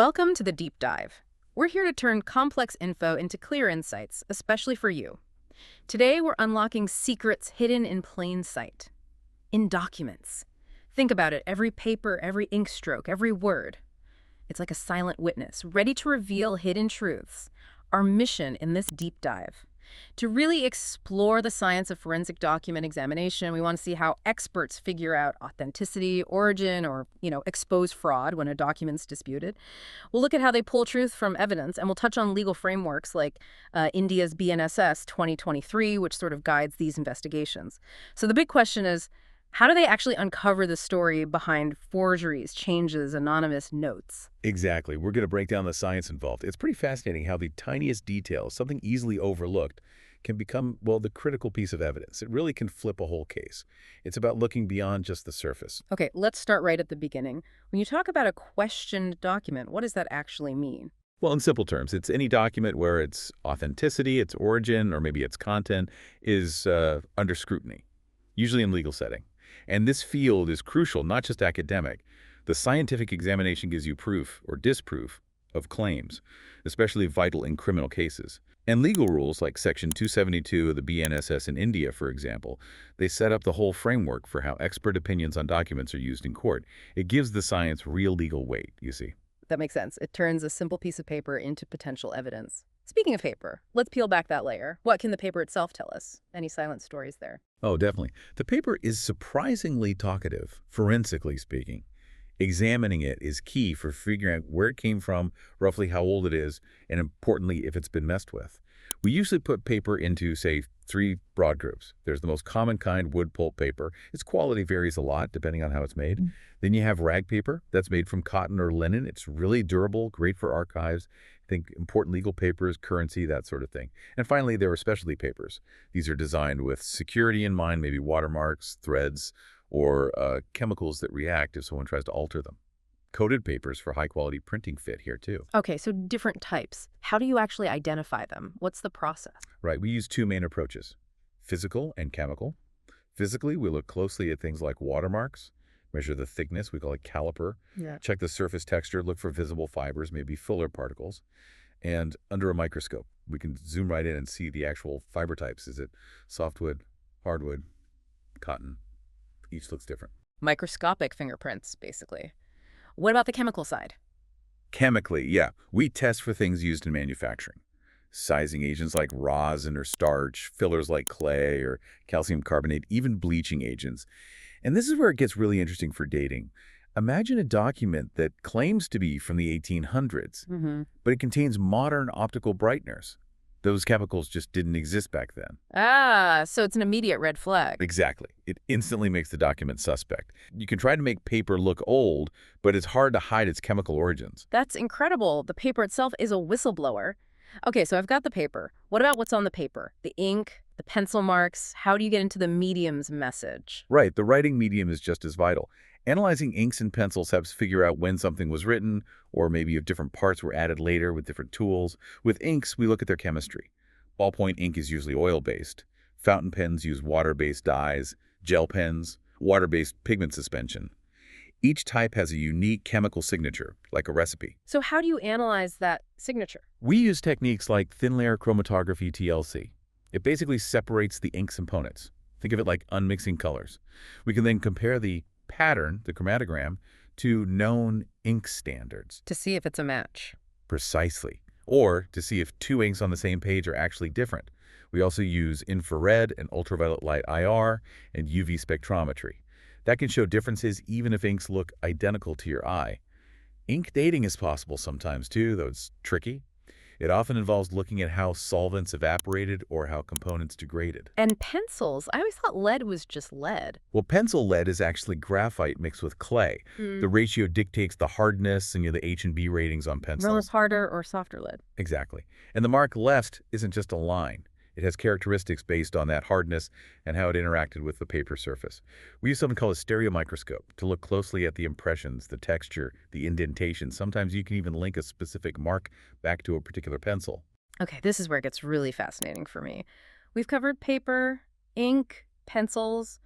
Welcome to the Deep Dive. We're here to turn complex info into clear insights, especially for you. Today, we're unlocking secrets hidden in plain sight. In documents. Think about it, every paper, every ink stroke, every word. It's like a silent witness, ready to reveal hidden truths. Our mission in this deep dive. To really explore the science of forensic document examination, we want to see how experts figure out authenticity, origin, or, expose fraud when a document's disputed. We'll look at how they pull truth from evidence, and we'll touch on legal frameworks like India's BNSS 2023, which sort of guides these investigations. So the big question is, how do they actually uncover the story behind forgeries, changes, anonymous notes? Exactly. We're going to break down the science involved. It's pretty fascinating how the tiniest details, something easily overlooked, can become, well, the critical piece of evidence. It really can flip a whole case. It's about looking beyond just the surface. Okay, let's start right at the beginning. When you talk about a questioned document, what does that actually mean? Well, in simple terms, it's any document where its authenticity, its origin, or maybe its content is under scrutiny, usually in legal setting. And this field is crucial, not just academic. The scientific examination gives you proof or disproof of claims, especially vital in criminal cases. And legal rules like Section 272 of the BNSS in India, for example, they set up the whole framework for how expert opinions on documents are used in court. It gives the science real legal weight, you see. That makes sense. It turns a simple piece of paper into potential evidence. Speaking of paper, let's peel back that layer. What can the paper itself tell us? Any silent stories there? Oh, definitely. The paper is surprisingly talkative, forensically speaking. Examining it is key for figuring out where it came from, roughly how old it is, and importantly, if it's been messed with. We usually put paper into, say, three broad groups. There's the most common kind, wood pulp paper. Its quality varies a lot depending on how it's made. Then you have rag paper that's made from cotton or linen. It's really durable, great for archives. Think important legal papers, currency, that sort of thing. And finally, there are specialty papers. These are designed with security in mind, maybe watermarks, threads, or chemicals that react if someone tries to alter them. Coated papers for high-quality printing fit here, too. Okay, so different types. How do you actually identify them? What's the process? Right, we use two main approaches, physical and chemical. Physically, we look closely at things like watermarks, measure the thickness, we call it caliper, check the surface texture, look for visible fibers, maybe filler particles. And under a microscope, we can zoom right in and see the actual fiber types. Is it softwood, hardwood, cotton? Each looks different. Microscopic fingerprints, basically. What about the chemical side? Chemically, yeah. We test for things used in manufacturing. Sizing agents like rosin or starch, fillers like clay or calcium carbonate, even bleaching agents. And this is where it gets really interesting for dating. Imagine a document that claims to be from the 1800s, but it contains modern optical brighteners. Those chemicals just didn't exist back then. Ah, so it's an immediate red flag. Exactly. It instantly makes the document suspect. You can try to make paper look old, but it's hard to hide its chemical origins. That's incredible. The paper itself is a whistleblower. Okay, so I've got the paper. What about what's on the paper? The ink, the pencil marks? How do you get into the medium's message? Right, the writing medium is just as vital. Analyzing inks and pencils helps figure out when something was written, or maybe if different parts were added later with different tools. With inks, we look at their chemistry. Ballpoint ink is usually oil-based. Fountain pens use water-based dyes. Gel pens, water-based pigment suspension. Each type has a unique chemical signature, like a recipe. So how do you analyze that signature? We use techniques like thin-layer chromatography TLC. It basically separates the ink's components. Think of it like unmixing colors. We can then compare the pattern, the chromatogram, to known ink standards. To see if it's a match. Precisely. Or to see if two inks on the same page are actually different. We also use infrared and ultraviolet light IR and UV spectrometry. That can show differences even if inks look identical to your eye. Ink dating is possible sometimes too, though it's tricky. It often involves looking at how solvents evaporated or how components degraded. And pencils? I always thought lead was just lead. Well, pencil lead is actually graphite mixed with clay. The ratio dictates the hardness and the H&B ratings on pencils. Well, harder or softer lead. Exactly. And the mark left isn't just a line. It has characteristics based on that hardness and how it interacted with the paper surface. We use something called a stereomicroscope to look closely at the impressions, the texture, the indentation. Sometimes you can even link a specific mark back to a particular pencil. Okay, this is where it gets really fascinating for me. We've covered paper, ink, pencils,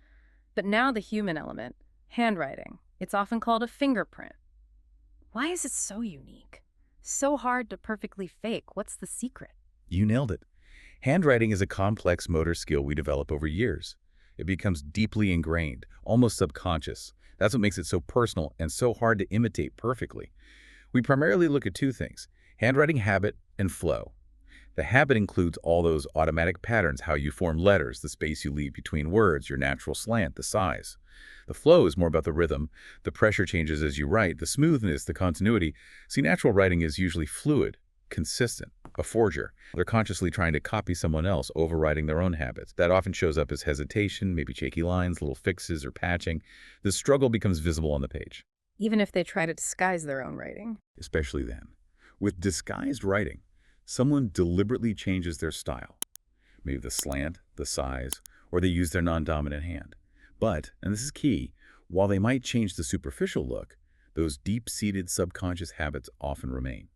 but now the human element, handwriting. It's often called a fingerprint. Why is it so unique? So hard to perfectly fake. What's the secret? You nailed it. Handwriting is a complex motor skill we develop over years. It becomes deeply ingrained, almost subconscious. That's what makes it so personal and so hard to imitate perfectly. We primarily look at two things: handwriting habit and flow. The habit includes all those automatic patterns, how you form letters, the space you leave between words, your natural slant, the size. The flow is more about the rhythm, the pressure changes as you write, the smoothness, the continuity. See, natural writing is usually fluid, consistent. A forger, they're consciously trying to copy someone else, overriding their own habits. That often shows up as hesitation, maybe shaky lines, little fixes, or patching. The struggle becomes visible on the page. Even if they try to disguise their own writing. Especially then. With disguised writing, someone deliberately changes their style. Maybe the slant, the size, or they use their non-dominant hand. But, and this is key, while they might change the superficial look, those deep-seated subconscious habits often remain.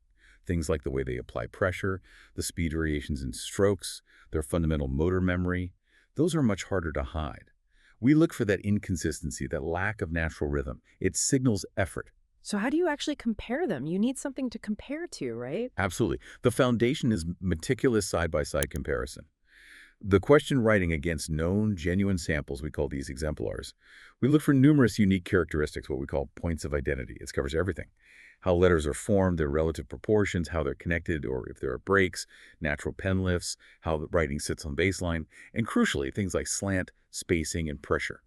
Things like the way they apply pressure, the speed variations in strokes, their fundamental motor memory, those are much harder to hide. We look for that inconsistency, that lack of natural rhythm. It signals effort. So how do you actually compare them? You need something to compare to, right? Absolutely. The foundation is meticulous side-by-side comparison. The question writing against known, genuine samples, we call these exemplars. We look for numerous unique characteristics, what we call points of identity. It covers everything: how letters are formed, their relative proportions, how they're connected, or if there are breaks, natural pen lifts, how the writing sits on baseline, and crucially, things like slant, spacing, and pressure.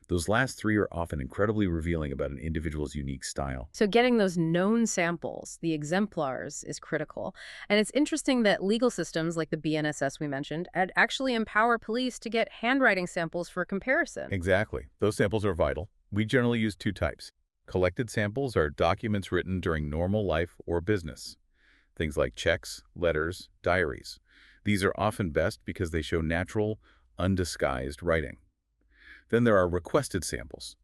Those last three are often incredibly revealing about an individual's unique style. So getting those known samples, the exemplars, is critical. And it's interesting that legal systems like the BNSS we mentioned actually empower police to get handwriting samples for comparison. Exactly. Those samples are vital. We generally use two types. Collected samples are documents written during normal life or business. Things like checks, letters, diaries. These are often best because they show natural, undisguised writing. Then there are requested samples.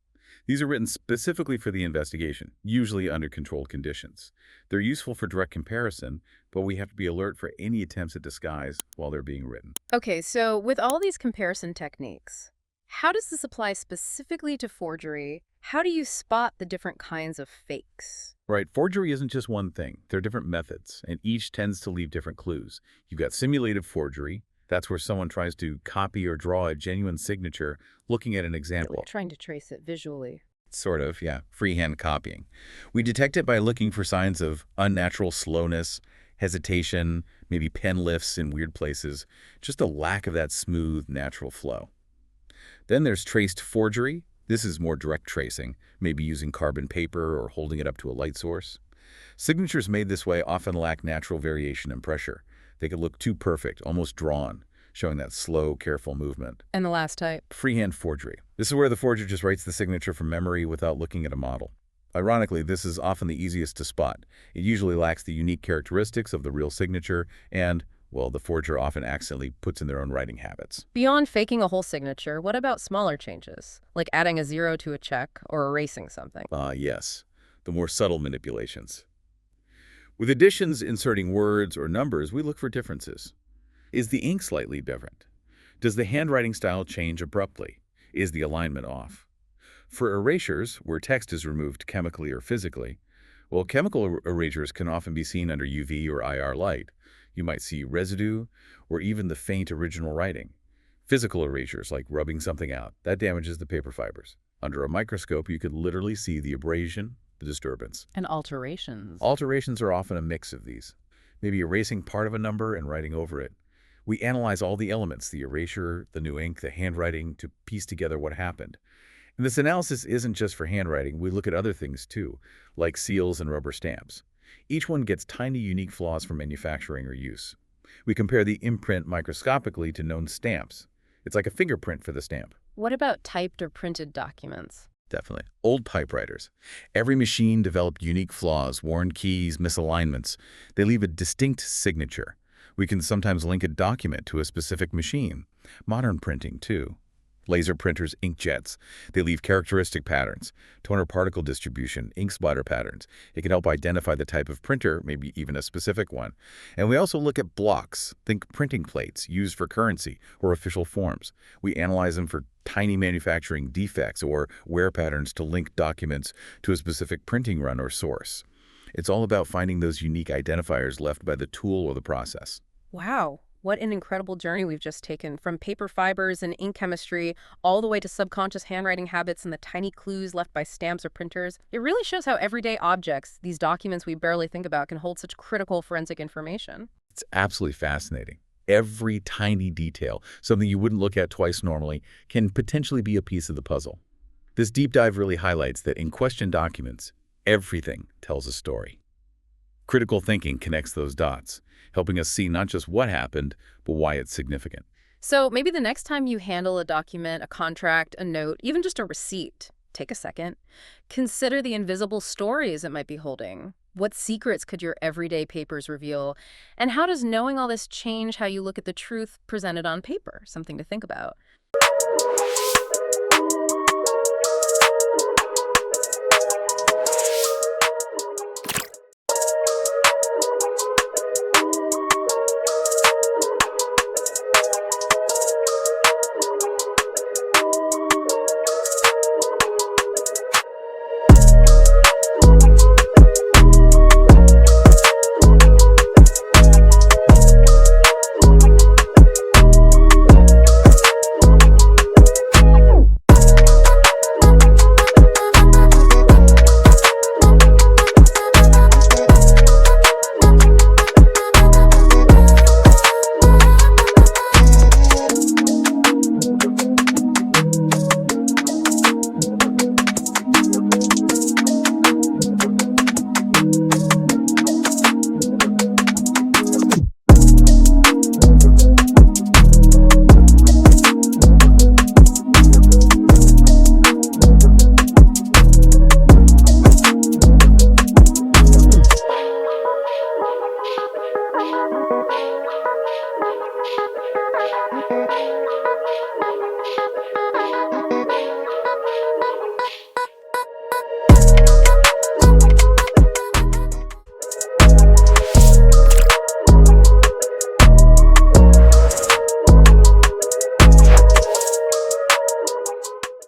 These are written specifically for the investigation, usually under controlled conditions. They're useful for direct comparison, but we have to be alert for any attempts at disguise while they're being written. Okay, so with all these comparison techniques, how does this apply specifically to forgery? How do you spot the different kinds of fakes? Right, forgery isn't just one thing. There are different methods, and each tends to leave different clues. You've got simulated forgery. That's where someone tries to copy or draw a genuine signature looking at an example. Trying to trace it visually. Sort of, yeah, freehand copying. We detect it by looking for signs of unnatural slowness, hesitation, maybe pen lifts in weird places, just a lack of that smooth, natural flow. Then there's traced forgery. This is more direct tracing, maybe using carbon paper or holding it up to a light source. Signatures made this way often lack natural variation and pressure. They could look too perfect, almost drawn, showing that slow, careful movement. And the last type? Freehand forgery. This is where the forger just writes the signature from memory without looking at a model. Ironically, this is often the easiest to spot. It usually lacks the unique characteristics of the real signature and, well, the forger often accidentally puts in their own writing habits. Beyond faking a whole signature, what about smaller changes, like adding a zero to a check or erasing something? Yes, the more subtle manipulations. With additions inserting words or numbers, we look for differences. Is the ink slightly different? Does the handwriting style change abruptly? Is the alignment off? For erasures, where text is removed chemically or physically, well, chemical erasures can often be seen under UV or IR light. You might see residue or even the faint original writing. Physical erasures, like rubbing something out, that damages the paper fibers. Under a microscope, you could literally see the abrasion, the disturbance. And alterations. Alterations are often a mix of these, maybe erasing part of a number and writing over it. We analyze all the elements, the erasure, the new ink, the handwriting, to piece together what happened. And this analysis isn't just for handwriting. We look at other things too, like seals and rubber stamps. Each one gets tiny, unique flaws from manufacturing or use. We compare the imprint microscopically to known stamps. It's like a fingerprint for the stamp. What about typed or printed documents? Definitely. Old typewriters. Every machine developed unique flaws, worn keys, misalignments. They leave a distinct signature. We can sometimes link a document to a specific machine. Modern printing, too. Laser printers, inkjets. They leave characteristic patterns, toner particle distribution, ink splatter patterns. It can help identify the type of printer, maybe even a specific one. And we also look at blocks, think printing plates used for currency or official forms. We analyze them for tiny manufacturing defects or wear patterns to link documents to a specific printing run or source. It's all about finding those unique identifiers left by the tool or the process. Wow, what an incredible journey we've just taken, from paper fibers and ink chemistry all the way to subconscious handwriting habits and the tiny clues left by stamps or printers. It really shows how everyday objects, these documents we barely think about, can hold such critical forensic information. It's absolutely fascinating. Every tiny detail, something you wouldn't look at twice normally, can potentially be a piece of the puzzle. This deep dive really highlights that in question documents, everything tells a story. Critical thinking connects those dots, helping us see not just what happened, but why it's significant. So maybe the next time you handle a document, a contract, a note, even just a receipt, take a second. Consider the invisible stories it might be holding. What secrets could your everyday papers reveal? And how does knowing all this change how you look at the truth presented on paper? Something to think about.